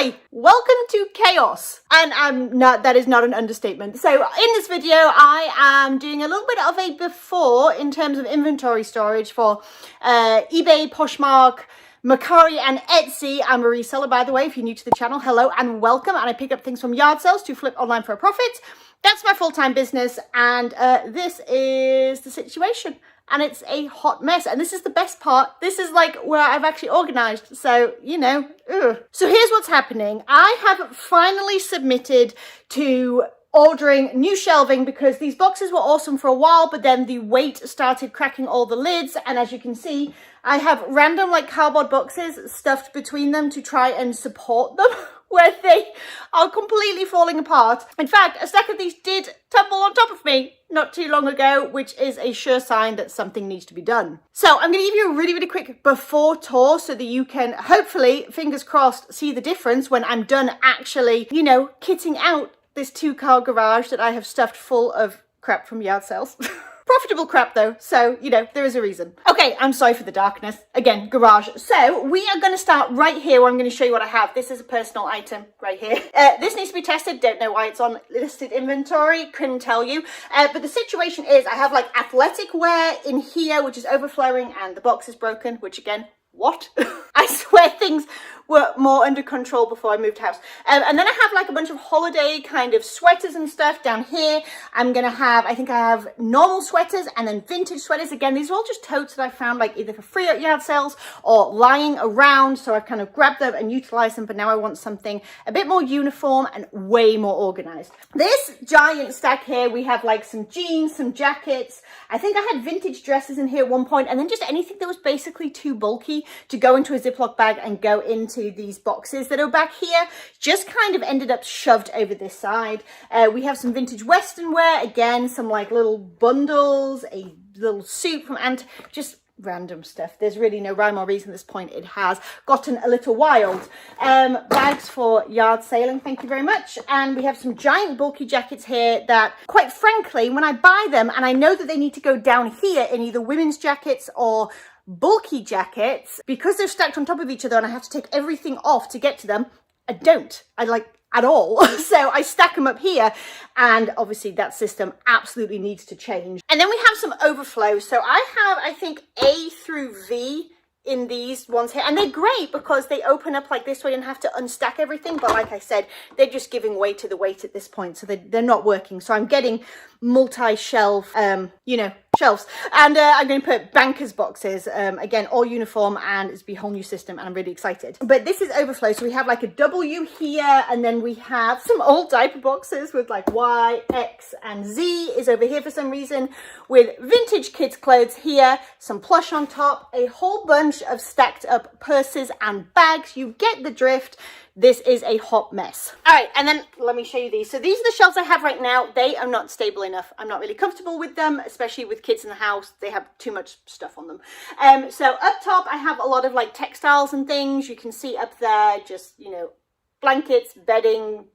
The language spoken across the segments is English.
Hi, welcome to chaos. And that is not an understatement. So in this video, I am doing a little bit of a before in terms of inventory storage for eBay, Poshmark, Mercari and Etsy. I'm a reseller, by the way, if you're new to the channel. Hello and welcome. And I pick up things from yard sales to flip online for a profit. That's my full-time business. And this is the situation. And it's a hot mess. And this is the best part. This is like where I've actually organized. So, you know, ugh. So here's what's happening. I have finally submitted to ordering new shelving because these boxes were awesome for a while, but then the weight started cracking all the lids. And as you can see, I have random like cardboard boxes stuffed between them to try and support them where they are completely falling apart. In fact, a stack of these did tumble on top of me not too long ago, which is a sure sign that something needs to be done. So I'm going to give you a really quick before tour so that you can hopefully, fingers crossed, see the difference when I'm done actually, you know, kitting out this 2-car garage that I have stuffed full of crap from yard sales. Profitable crap though, so, you know, there is a reason. Okay, I'm sorry for the darkness. Again, garage. So we are going to start right here where I'm going to show you what I have. This is a personal item right here. This needs to be tested. Don't know why it's on listed inventory. Couldn't tell you. But the situation is I have like athletic wear in here, which is overflowing, and the box is broken, which again, what? I swear things were more under control before I moved house. And then I have like a bunch of holiday kind of sweaters and stuff down here. I'm going to have, I think I have normal sweaters and then vintage sweaters. Again, these are all just totes that I found like either for free at yard sales or lying around. So I've kind of grabbed them and utilized them, but now I want something a bit more uniform and way more organized. This giant stack here, we have like some jeans, some jackets. I think I had vintage dresses in here at one point, and then just anything that was basically too bulky to go into a Ziploc bag and go into these boxes that are back here, just kind of ended up shoved over this side. We have some vintage Western wear, again, some like little bundles, a little suit from just random stuff. There's really no rhyme or reason at this point. It has gotten a little wild. Bags for yard sailing, thank you very much. And we have some giant bulky jackets here that, quite frankly, when I buy them and I know that they need to go down here in either women's jackets or bulky jackets, because they're stacked on top of each other and I have to take everything off to get to them, I like at all. So I stack them up here, and obviously that system absolutely needs to change. And then we have some overflow. So I have, I think, A through V in these ones here, and they're great because they open up like this way and have to unstack everything, but like I said, they're just giving way to the weight at this point, so they're not working. So I'm getting multi-shelf you know, shelves, and I'm going to put bankers boxes, again, all uniform, and it's a whole new system, and I'm really excited. But this is overflow, so we have like a W here, and then we have some old diaper boxes with like Y, X, and Z is over here for some reason, with vintage kids clothes here, some plush on top, a whole bunch of stacked up purses and bags. You get the drift. This is a hot mess. All right, and then let me show you these. So these are the shelves I have right now. They are not stable enough. I'm not really comfortable with them, especially with kids in the house. They have too much stuff on them. So up top, I have a lot of like textiles and things. You can see up there, just, you know, blankets, bedding,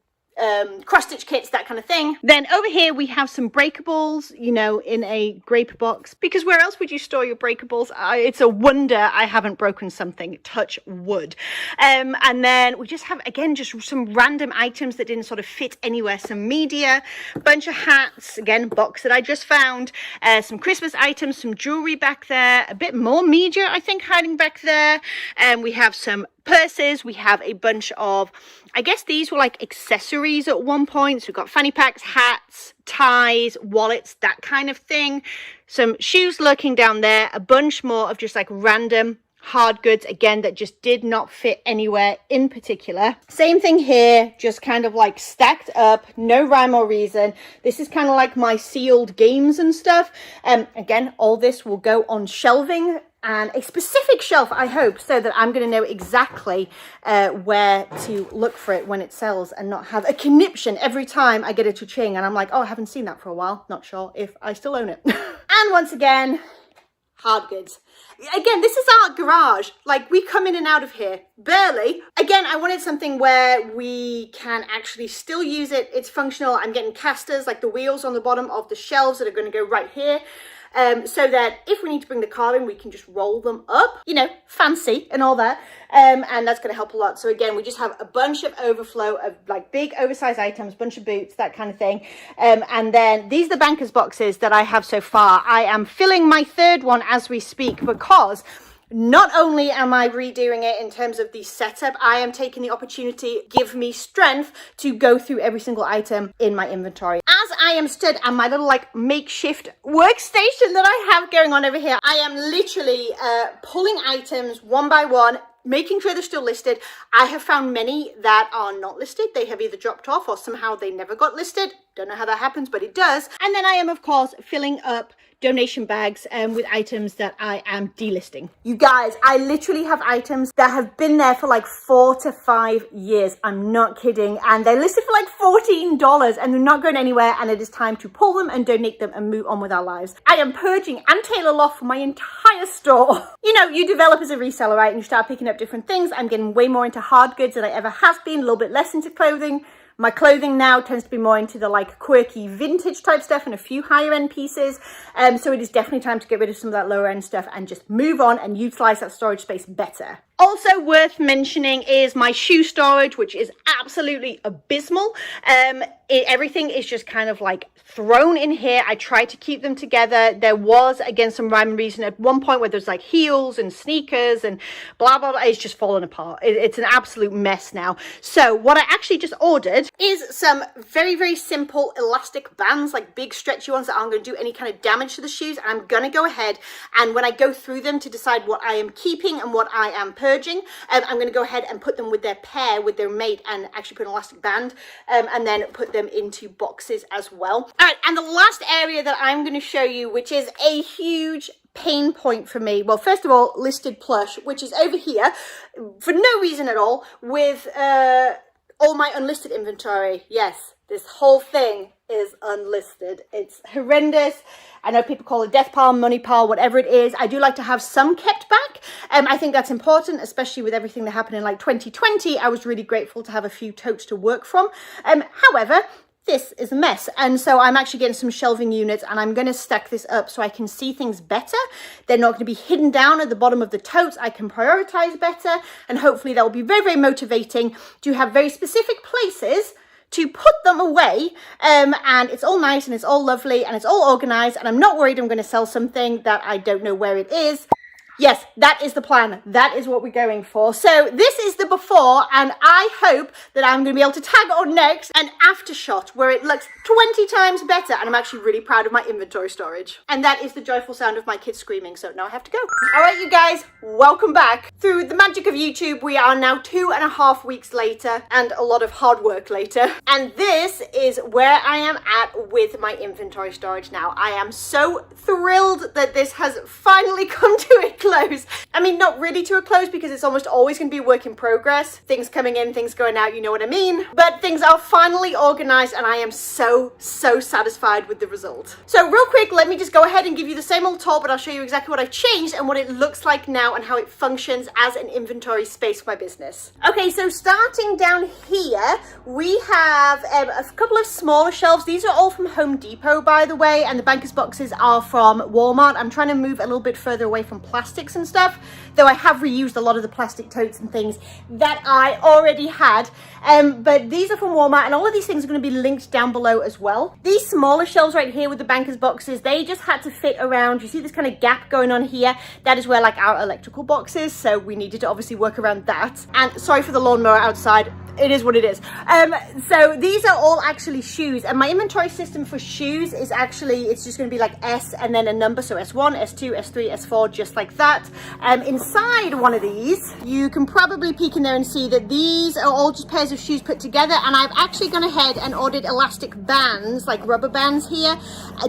cross-stitch kits, that kind of thing. Then over here we have some breakables, you know, in a grape box, because where else would you store your breakables? It's a wonder I haven't broken something, touch wood. And then we just have, again, just some random items that didn't sort of fit anywhere. Some media, bunch of hats, again, box that I just found, some Christmas items, some jewelry back there, a bit more media, I think, hiding back there. And we have some purses. We have a bunch of, I guess these were like accessories at one point. So we've got fanny packs, hats, ties, wallets, that kind of thing. Some shoes lurking down there, a bunch more of just like random hard goods, again, that just did not fit anywhere in particular. Same thing here, just kind of like stacked up, no rhyme or reason. This is kind of like my sealed games and stuff. Again, all this will go on shelving, and a specific shelf, I hope, so that I'm going to know exactly where to look for it when it sells, and not have a conniption every time I get a cha-ching and I'm like, oh, I haven't seen that for a while, not sure if I still own it. And once again, hard goods. Again, this is our garage. Like, we come in and out of here barely. Again, I wanted something where we can actually still use it. It's functional. I'm getting casters, like the wheels on the bottom of the shelves that are going to go right here. so that if we need to bring the car in, we can just roll them up, you know, fancy and all that. And that's going to help a lot. So again, we just have a bunch of overflow of like big oversized items, bunch of boots, that kind of thing. And then these are the banker's boxes that I have so far. I am filling my third one as we speak, because not only am I redoing it in terms of the setup, I am taking the opportunity to give me strength to go through every single item in my inventory. As I am stood at my little like makeshift workstation that I have going on over here, I am literally pulling items one by one, making sure they're still listed. I have found many that are not listed. They have either dropped off or somehow they never got listed. Don't know how that happens, but it does. And then I am, of course, filling up donation bags with items that I am delisting. You guys, I literally have items that have been there for like 4 to 5 years. I'm not kidding. And they're listed for like $14 and they're not going anywhere. And it is time to pull them and donate them and move on with our lives. I am purging and tailor loft for my entire store. You know, you develop as a reseller, right? And you start picking up different things. I'm getting way more into hard goods than I ever have been, a little bit less into clothing. My clothing now tends to be more into the like quirky vintage type stuff and a few higher end pieces. So it is definitely time to get rid of some of that lower end stuff and just move on and utilize that storage space better. Also worth mentioning is my shoe storage, which is absolutely abysmal. Everything is just kind of like thrown in here. I try to keep them together. There was, again, some rhyme and reason at one point where there's like heels and sneakers and blah, blah, blah. It's just fallen apart. It's an absolute mess now. So what I actually just ordered is some very, very simple elastic bands, like big stretchy ones that aren't going to do any kind of damage to the shoes. I'm going to go ahead and when I go through them to decide what I am keeping and what I am purging, I'm going to go ahead and put them with their pair, with their mate, and actually put an elastic band and then put them into boxes as well. All right, and the last area that I'm going to show you, which is a huge pain point for me. Well, first of all, listed plush, which is over here for no reason at all, with all my unlisted inventory. Yes, this whole thing is unlisted. It's horrendous. I know people call it death pile, money pile, whatever it is. I do like to have some kept back. I think that's important, especially with everything that happened in like 2020. I was really grateful to have a few totes to work from. However, this is a mess. And so I'm actually getting some shelving units and I'm going to stack this up so I can see things better. They're not going to be hidden down at the bottom of the totes. I can prioritize better. And hopefully that will be very, very motivating to have very specific places to put them away. And it's all nice and it's all lovely and it's all organized. And I'm not worried I'm going to sell something that I don't know where it is. Yes, that is the plan. That is what we're going for. So this is the before, and I hope that I'm going to be able to tag on next an after shot where it looks 20 times better, and I'm actually really proud of my inventory storage. And that is the joyful sound of my kids screaming, so now I have to go. All right, you guys, welcome back. Through the magic of YouTube, we are now 2.5 weeks later, and a lot of hard work later. And this is where I am at with my inventory storage now. I am so thrilled that this has finally come to a close. I mean, not really to a close because it's almost always going to be a work in progress. Things coming in, things going out, you know what I mean? But things are finally organized and I am so satisfied with the result. So real quick, let me just go ahead and give you the same old talk, but I'll show you exactly what I've changed and what it looks like now and how it functions as an inventory space for my business. Okay, so starting down here, we have a couple of smaller shelves. These are all from Home Depot, by the way, and the banker's boxes are from Walmart. I'm trying to move a little bit further away from plastics and stuff, though I have reused a lot of the plastic totes and things that I already had. But these are from Walmart, and all of these things are going to be linked down below as well. These smaller shelves right here with the banker's boxes, they just had to fit around. You see this kind of gap going on here? That is where like our electrical box is, so we needed to obviously work around that. And sorry for the lawnmower outside. It is what it is. So these are all actually shoes, and my inventory system for shoes is actually, it's just going to be like S and then a number, so S1, S2, S3, S4, just like that. Inside one of these, you can probably peek in there and see that these are all just pairs of shoes put together, and I've actually gone ahead and ordered elastic bands, like rubber bands here,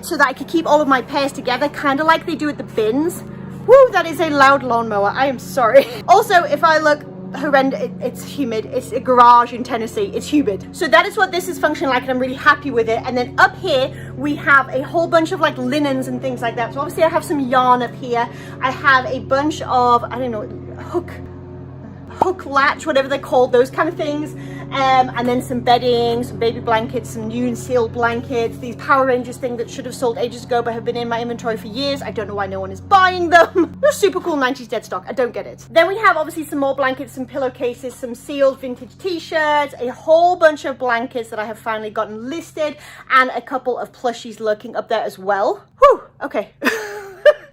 so that I could keep all of my pairs together, kind of like they do at the bins. Woo, that is a loud lawnmower. I am sorry. Also, if I look horrendous, it's humid. It's a garage in Tennessee. It's humid. So that is what this is functioning like, and I'm really happy with it. And then up here we have a whole bunch of like linens and things like that. So obviously I have some yarn up here. I have a bunch of, I don't know, hook latch, whatever they're called, those kind of things. and then some bedding, some baby blankets, some new and sealed blankets, these Power Rangers thing that should have sold ages ago but have been in my inventory for years. I don't know why no one is buying them. They're super cool 90s dead stock. I don't get it. Then we have obviously some more blankets, some pillowcases, some sealed vintage t-shirts, a whole bunch of blankets that I have finally gotten listed, and a couple of plushies lurking up there as well. Whew, okay.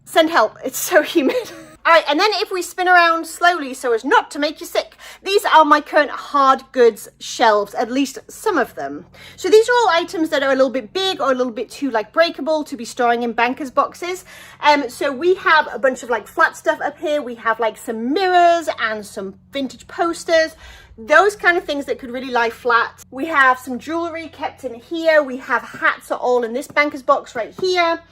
Send help, it's so humid. All right, and then if we spin around slowly so as not to make you sick, these are my current hard goods shelves, at least some of them. So these are all items that are a little bit big or a little bit too like breakable to be storing in banker's boxes. So we have a bunch of like flat stuff up here. We have like some mirrors and some vintage posters, those kind of things that could really lie flat. We have some jewelry kept in here. We have hats are all in this banker's box right here.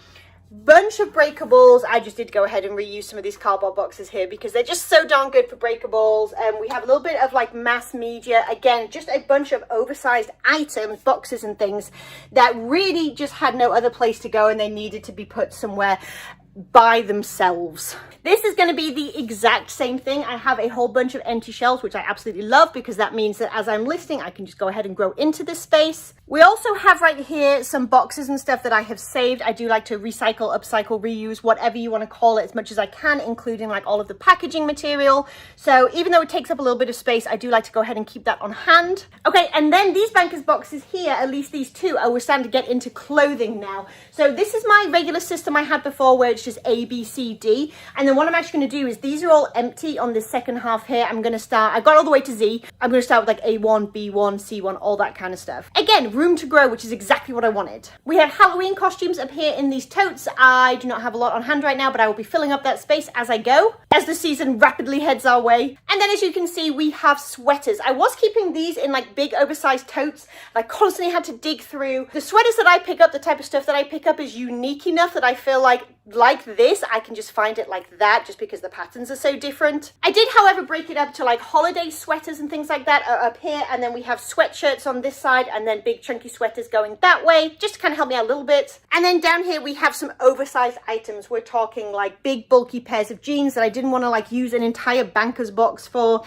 Bunch of breakables. I just did go ahead and reuse some of these cardboard boxes here because they're just so darn good for breakables. And we have a little bit of like mass media, again, just a bunch of oversized items, boxes and things that really just had no other place to go and they needed to be put somewhere by themselves. This is going to be the exact same thing. I have a whole bunch of empty shelves, which I absolutely love because that means that as I'm listing, I can just go ahead and grow into this space. We also have right here some boxes and stuff that I have saved. I do like to recycle, upcycle, reuse, whatever you want to call it, as much as I can, including like all of the packaging material. So even though it takes up a little bit of space, I do like to go ahead and keep that on hand. Okay, and then these banker's boxes here, at least these two, we're starting to get into clothing now. So this is my regular system I had before where it's just A, B, C, D. And then what I'm actually going to do is these are all empty on this second half here. I'm going to start, I got all the way to Z. I'm going to start with like A1, B1, C1, all that kind of stuff. Again, room to grow, which is exactly what I wanted. We have Halloween costumes up here in these totes. I do not have a lot on hand right now, but I will be filling up that space as I go, as the season rapidly heads our way. And then as you can see, we have sweaters. I was keeping these in like big oversized totes. I constantly had to dig through. The sweaters that I pick up, the type of stuff that I pick up is unique enough that I feel like this, I can just find it like that just because the patterns are so different. I did, however, break it up to like holiday sweaters and things like that are up here. And then we have sweatshirts on this side and then big chunky sweaters going that way, just to kind of help me out a little bit. And then down here, we have some oversized items. We're talking like big bulky pairs of jeans that I didn't want to like use an entire banker's box for.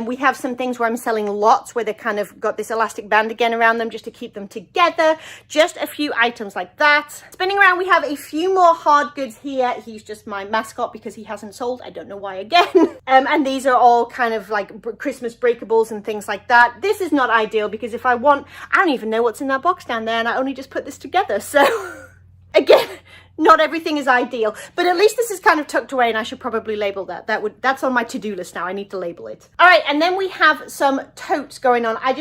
We have some things where I'm selling lots where they kind of got this elastic band again around them just to keep them together. Just a few items like that. Spinning around, we have a few more hard goods here. He's just my mascot because he hasn't sold. I don't know why again. And these are all kind of like Christmas breakables and things like that. This is not ideal because if I want, I don't even know what's in that box down there and I only just put this together. So again, not everything is ideal, but at least this is kind of tucked away and I should probably label that. That's on my to-do list now. I need to label it. All right, and then we have some totes going on. I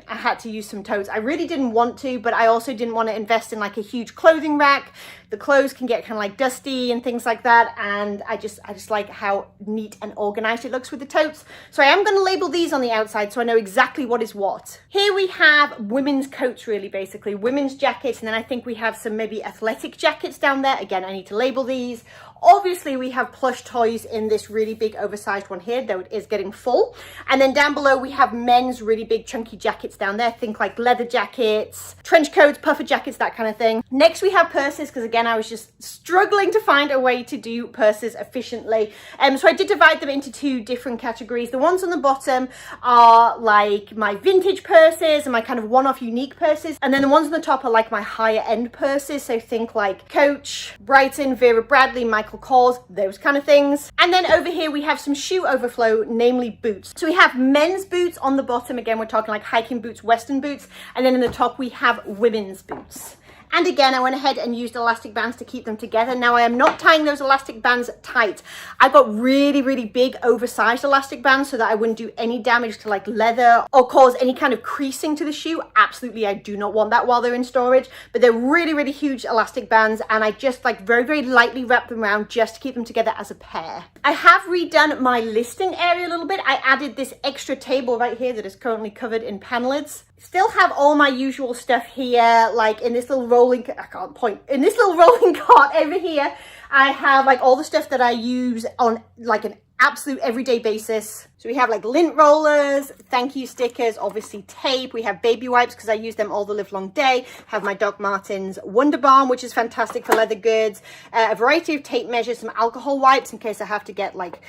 had to use some totes. I really didn't want to, but I also didn't want to invest in like a huge clothing rack. The clothes can get kind of like dusty and things like that. And I just like how neat and organized it looks with the totes. So I am going to label these on the outside so I know exactly what is what. Here we have women's coats, really, basically women's jackets. And then I think we have some maybe athletic jackets down there. Again, I need to label these. Obviously, we have plush toys in this really big oversized one here, though it is getting full. And then down below, we have men's really big chunky jackets down there. Think like leather jackets, trench coats, puffer jackets, that kind of thing. Next, we have purses, because again, I was just struggling to find a way to do purses efficiently. So I did divide them into two different categories. The ones on the bottom are like my vintage purses and my kind of one-off unique purses. And then the ones on the top are like my higher end purses. So think like Coach, Brighton, Vera Bradley, Michael Kors, those kind of things. And then over here we have some shoe overflow, namely boots. So we have men's boots on the bottom. Again, we're talking like hiking boots, Western boots. And then in the top we have women's boots. And again, I went ahead and used elastic bands to keep them together. Now I am not tying those elastic bands tight. I got really, really big oversized elastic bands so that I wouldn't do any damage to like leather or cause any kind of creasing to the shoe. Absolutely, I do not want that while they're in storage, but they're really, really huge elastic bands. And I just like very, very lightly wrap them around just to keep them together as a pair. I have redone my listing area a little bit. I added this extra table right here that is currently covered in panelids. Still have all my usual stuff here, like in this little rolling, I can't point, in this little rolling cart over here, I have like all the stuff that I use on like an absolute everyday basis. So we have like lint rollers, thank you stickers, obviously tape. We have baby wipes because I use them all the live long day. Have my Doc Martens Wonder Balm, which is fantastic for leather goods. A variety of tape measures, some alcohol wipes in case I have to get like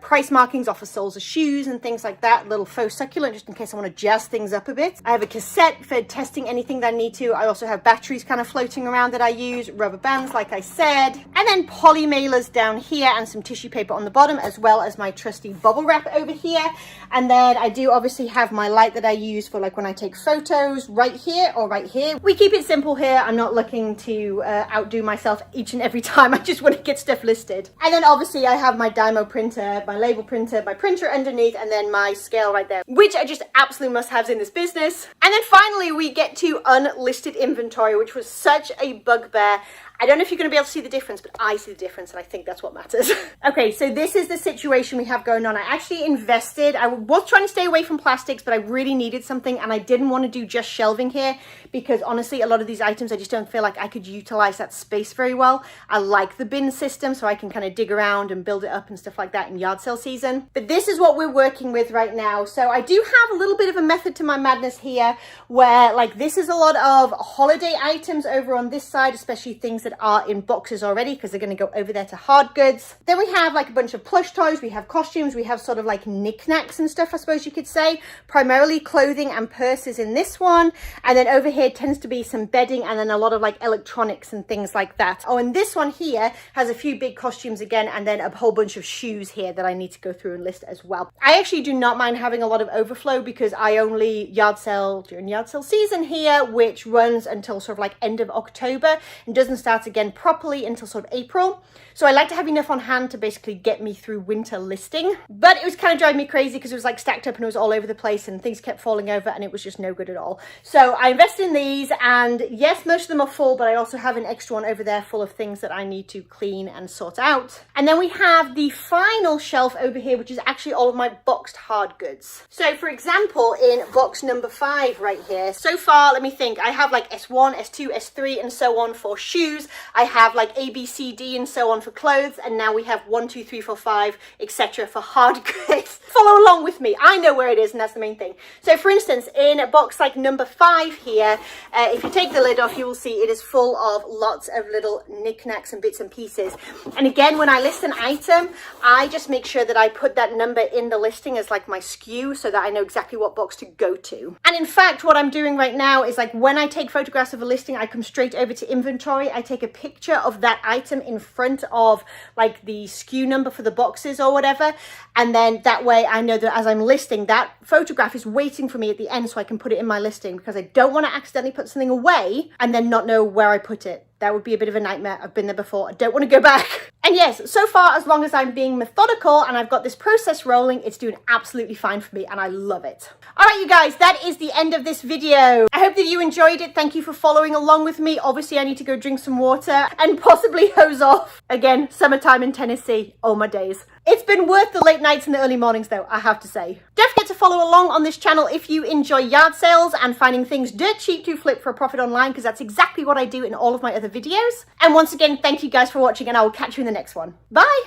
price markings off of soles of shoes and things like that. A little faux succulent just in case I want to jazz things up a bit. I have a cassette for testing anything that I need to. I also have batteries kind of floating around that I use, rubber bands like I said, and then poly mailers down here and some tissue paper on the bottom, as well as my trusty bubble wrap over here. And then I do obviously have my light that I use for like when I take photos right here or right here. We keep it simple here. I'm not looking to outdo myself each and every time. I just want to get stuff listed. And then obviously I have my Dymo printer, my label printer, my printer underneath, and then my scale right there, which are just absolute must-haves in this business. And then finally we get to unlisted inventory, which was such a bugbear. I don't know if you're going to be able to see the difference, but I see the difference, and I think that's what matters. Okay, so this is the situation we have going on. I actually invested. I was trying to stay away from plastics, but I really needed something, and I didn't want to do just shelving here because honestly, a lot of these items, I just don't feel like I could utilize that space very well. I like the bin system, so I can kind of dig around and build it up and stuff like that in yard sale season. But this is what we're working with right now. So I do have a little bit of a method to my madness here, where like this is a lot of holiday items over on this side, especially things that are in boxes already because they're going to go over there to hard goods. Then we have like a bunch of plush toys, we have costumes, we have sort of like knickknacks and stuff, I suppose you could say. Primarily clothing and purses in this one, and then over here tends to be some bedding and then a lot of like electronics and things like that. Oh, and this one here has a few big costumes again, and then a whole bunch of shoes here that I need to go through and list as well. I actually do not mind having a lot of overflow because I only yard sale during yard sale season here, which runs until sort of like end of October and doesn't start again properly until sort of April. So I like to have enough on hand to basically get me through winter listing. But it was kind of driving me crazy because it was like stacked up and it was all over the place and things kept falling over and it was just no good at all. So I invested in these, and yes, most of them are full, but I also have an extra one over there full of things that I need to clean and sort out. And then we have the final shelf over here, which is actually all of my boxed hard goods. So for example, in box number 5 right here, so far, let me think, I have like S1, S2, S3 and so on for shoes. I have like A, B, C, D and so on for clothes, and now we have 1, 2, 3, 4, 5, etc. for hard goods. Follow along with me. I know where it is, and that's the main thing. So for instance, in a box like number 5 here, if you take the lid off, you will see it is full of lots of little knickknacks and bits and pieces. And again, when I list an item, I just make sure that I put that number in the listing as like my SKU so that I know exactly what box to go to. And in fact, what I'm doing right now is like when I take photographs of a listing, I come straight over to inventory. I take a picture of that item in front of like the SKU number for the boxes or whatever, and then that way I know that as I'm listing, that photograph is waiting for me at the end so I can put it in my listing, because I don't want to accidentally put something away and then not know where I put it. That would be a bit of a nightmare. I've been there before. I don't want to go back. And yes, so far, as long as I'm being methodical and I've got this process rolling, it's doing absolutely fine for me and I love it. All right, you guys, that is the end of this video. I hope that you enjoyed it. Thank you for following along with me. Obviously, I need to go drink some water and possibly hose off. Again, summertime in Tennessee. Oh my days. It's been worth the late nights and the early mornings though, I have to say. Don't forget to follow along on this channel if you enjoy yard sales and finding things dirt cheap to flip for a profit online, because that's exactly what I do in all of my other videos. And once again, thank you guys for watching, and I will catch you in the next one. Bye!